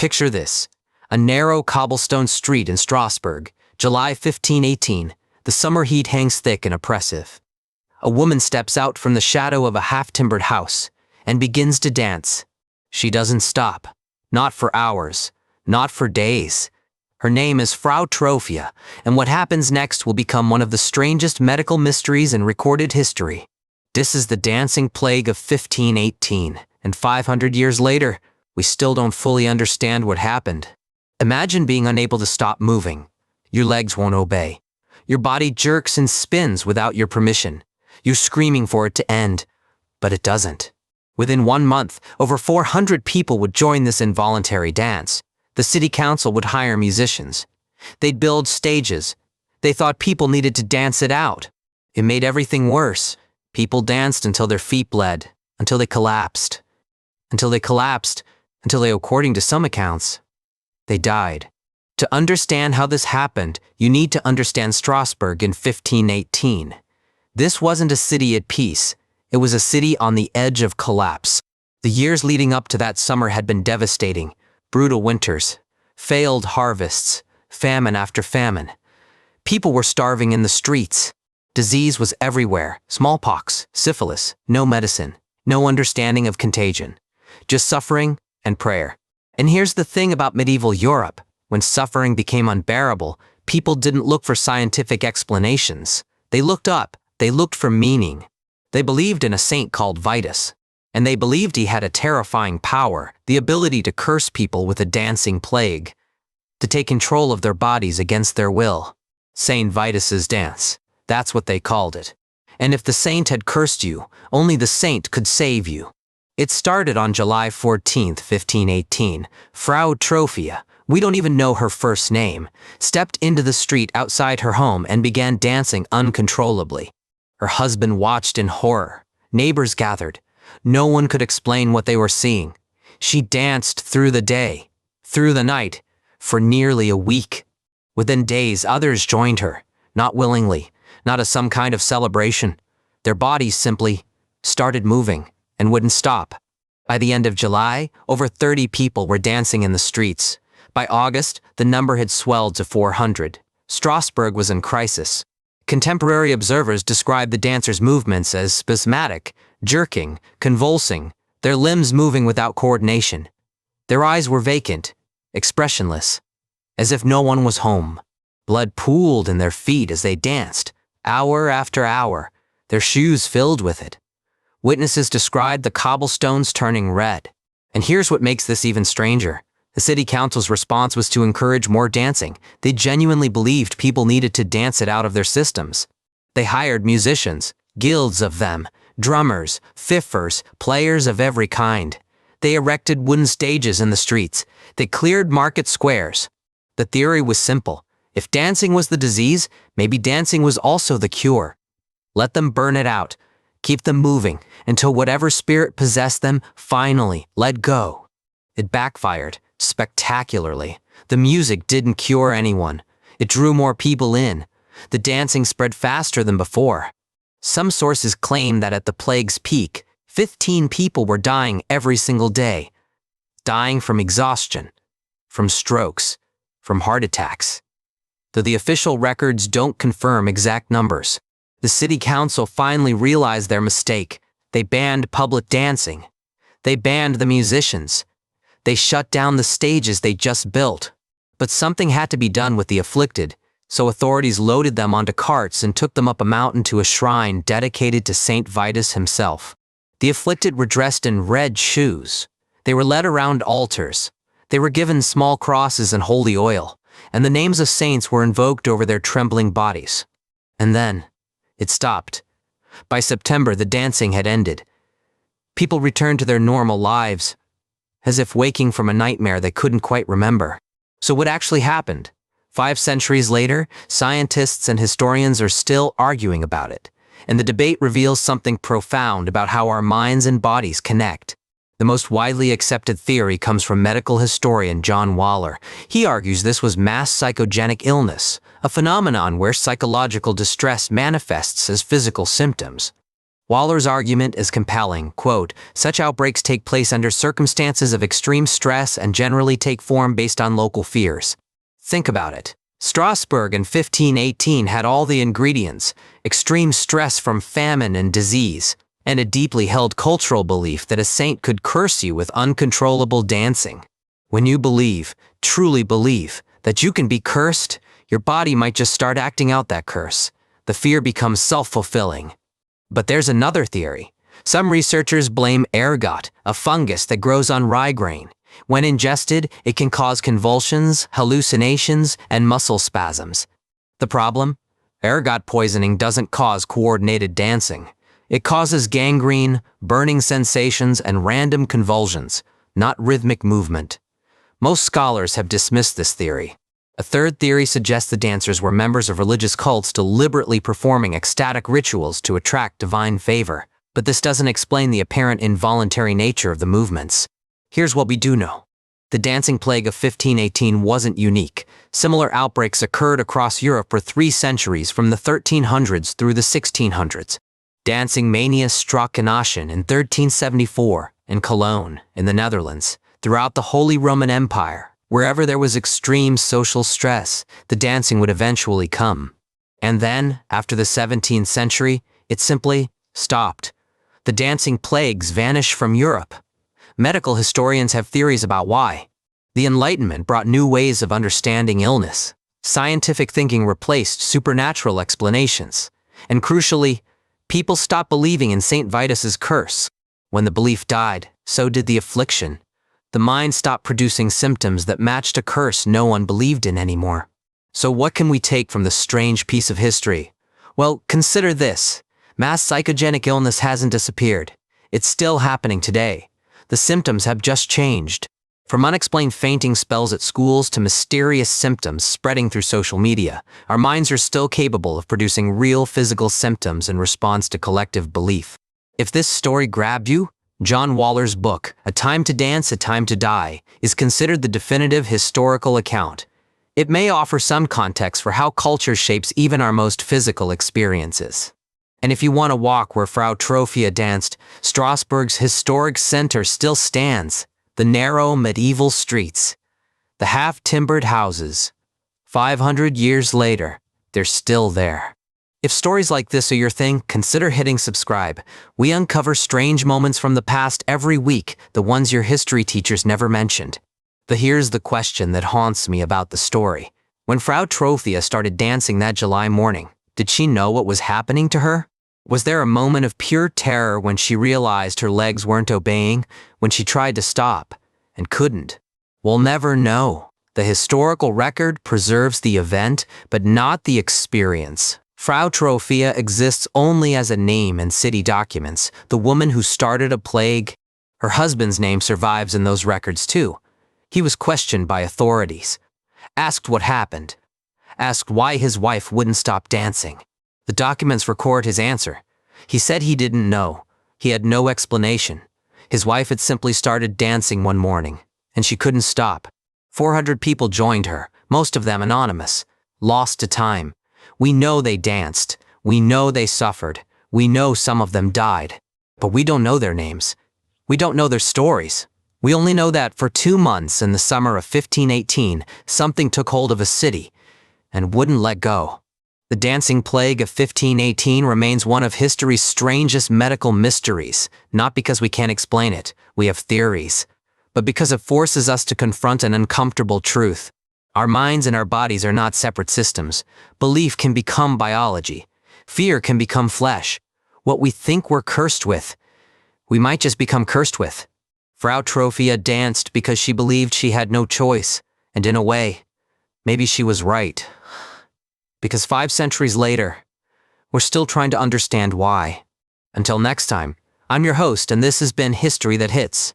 Picture this: a narrow cobblestone street in Strasbourg, July 1518. The summer heat hangs thick and oppressive. A woman steps out from the shadow of a half-timbered house and begins to dance. She doesn't stop. Not for hours. Not for days. Her name is Frau Troffea, and what happens next will become one of the strangest medical mysteries in recorded history. This is the dancing plague of 1518, and 500 years later, we still don't fully understand what happened. Imagine being unable to stop moving. Your legs won't obey. Your body jerks and spins without your permission. You're screaming for it to end, but it doesn't. Within 1 month, over 400 people would join this involuntary dance. The city council would hire musicians. They'd build stages. They thought people needed to dance it out. It made everything worse. People danced until their feet bled, until they collapsed. Until, according to some accounts, they died. To understand how this happened, you need to understand Strasbourg in 1518. This wasn't a city at peace. It was a city on the edge of collapse. The years leading up to that summer had been devastating. Brutal winters, failed harvests, famine after famine. People were starving in the streets. Disease was everywhere: smallpox, syphilis, no medicine, no understanding of contagion, just suffering and prayer. And here's the thing about medieval Europe: when suffering became unbearable, people didn't look for scientific explanations. They looked up, they looked for meaning. They believed in a saint called Vitus, and they believed he had a terrifying power, the ability to curse people with a dancing plague, to take control of their bodies against their will. Saint Vitus's dance. That's what they called it. And if the saint had cursed you, only the saint could save you. It started on July 14, 1518. Frau Troffea, we don't even know her first name, stepped into the street outside her home and began dancing uncontrollably. Her husband watched in horror. Neighbors gathered. No one could explain what they were seeing. She danced through the day, through the night, for nearly a week. Within days, others joined her, not willingly, not as some kind of celebration. Their bodies simply started moving and wouldn't stop. By the end of July, over 30 people were dancing in the streets. By August, the number had swelled to 400. Strasbourg was in crisis. Contemporary observers describe the dancers' movements as spasmodic, jerking, convulsing, their limbs moving without coordination. Their eyes were vacant, expressionless, as if no one was home. Blood pooled in their feet as they danced, hour after hour, their shoes filled with it. Witnesses described the cobblestones turning red. And here's what makes this even stranger. The city council's response was to encourage more dancing. They genuinely believed people needed to dance it out of their systems. They hired musicians, guilds of them, drummers, fiffers, players of every kind. They erected wooden stages in the streets. They cleared market squares. The theory was simple. If dancing was the disease, maybe dancing was also the cure. Let them burn it out. Keep them moving until whatever spirit possessed them finally let go. It backfired spectacularly. The music didn't cure anyone. It drew more people in. The dancing spread faster than before. Some sources claim that at the plague's peak, 15 people were dying every single day. Dying from exhaustion, from strokes, from heart attacks. Though the official records don't confirm exact numbers, the city council finally realized their mistake. They banned public dancing. They banned the musicians. They shut down the stages they just built. But something had to be done with the afflicted, so authorities loaded them onto carts and took them up a mountain to a shrine dedicated to Saint Vitus himself. The afflicted were dressed in red shoes. They were led around altars. They were given small crosses and holy oil, and the names of saints were invoked over their trembling bodies. And then, it stopped. By September, the dancing had ended. People returned to their normal lives, as if waking from a nightmare they couldn't quite remember. So what actually happened? 5 centuries later, scientists and historians are still arguing about it, and the debate reveals something profound about how our minds and bodies connect. The most widely accepted theory comes from medical historian John Waller. He argues this was mass psychogenic illness, a phenomenon where psychological distress manifests as physical symptoms. Waller's argument is compelling. Quote, such outbreaks take place under circumstances of extreme stress and generally take form based on local fears. Think about it. Strasbourg in 1518 had all the ingredients: extreme stress from famine and disease, and a deeply held cultural belief that a saint could curse you with uncontrollable dancing. When you believe, truly believe, that you can be cursed, your body might just start acting out that curse. The fear becomes self-fulfilling. But there's another theory. Some researchers blame ergot, a fungus that grows on rye grain. When ingested, it can cause convulsions, hallucinations, and muscle spasms. The problem? Ergot poisoning doesn't cause coordinated dancing. It causes gangrene, burning sensations, and random convulsions, not rhythmic movement. Most scholars have dismissed this theory. A third theory suggests the dancers were members of religious cults deliberately performing ecstatic rituals to attract divine favor. But this doesn't explain the apparent involuntary nature of the movements. Here's what we do know. The dancing plague of 1518 wasn't unique. Similar outbreaks occurred across Europe for 3 centuries from the 1300s through the 1600s. Dancing mania struck in Aachen in 1374, in Cologne, in the Netherlands, throughout the Holy Roman Empire. Wherever there was extreme social stress, the dancing would eventually come. And then, after the 17th century, it simply stopped. The dancing plagues vanished from Europe. Medical historians have theories about why. The Enlightenment brought new ways of understanding illness. Scientific thinking replaced supernatural explanations. And crucially, people stopped believing in St. Vitus's curse. When the belief died, so did the affliction. The mind stopped producing symptoms that matched a curse no one believed in anymore. So what can we take from this strange piece of history? Well, consider this. Mass psychogenic illness hasn't disappeared. It's still happening today. The symptoms have just changed. From unexplained fainting spells at schools to mysterious symptoms spreading through social media, our minds are still capable of producing real physical symptoms in response to collective belief. If this story grabbed you, John Waller's book, A Time to Dance, A Time to Die, is considered the definitive historical account. It may offer some context for how culture shapes even our most physical experiences. And if you want to walk where Frau Troffea danced, Strasbourg's historic center still stands. The narrow medieval streets, the half-timbered houses. 500 years later, they're still there. If stories like this are your thing, consider hitting subscribe. We uncover strange moments from the past every week, the ones your history teachers never mentioned. But here's the question that haunts me about the story. When Frau Troffea started dancing that July morning, did she know what was happening to her? Was there a moment of pure terror when she realized her legs weren't obeying, when she tried to stop and couldn't? We'll never know. The historical record preserves the event, but not the experience. Frau Troffea exists only as a name in city documents, the woman who started a plague. Her husband's name survives in those records too. He was questioned by authorities, asked what happened, asked why his wife wouldn't stop dancing. The documents record his answer. He said he didn't know. He had no explanation. His wife had simply started dancing one morning, and she couldn't stop. 400 people joined her, most of them anonymous, lost to time. We know they danced. We know they suffered. We know some of them died. But we don't know their names. We don't know their stories. We only know that for 2 months in the summer of 1518, something took hold of a city and wouldn't let go. The dancing plague of 1518 remains one of history's strangest medical mysteries, not because we can't explain it, we have theories, but because it forces us to confront an uncomfortable truth. Our minds and our bodies are not separate systems. Belief can become biology. Fear can become flesh. What we think we're cursed with, we might just become cursed with. Frau Troffea danced because she believed she had no choice, and in a way, maybe she was right. Because 5 centuries later, we're still trying to understand why. Until next time, I'm your host, and this has been History That Hits.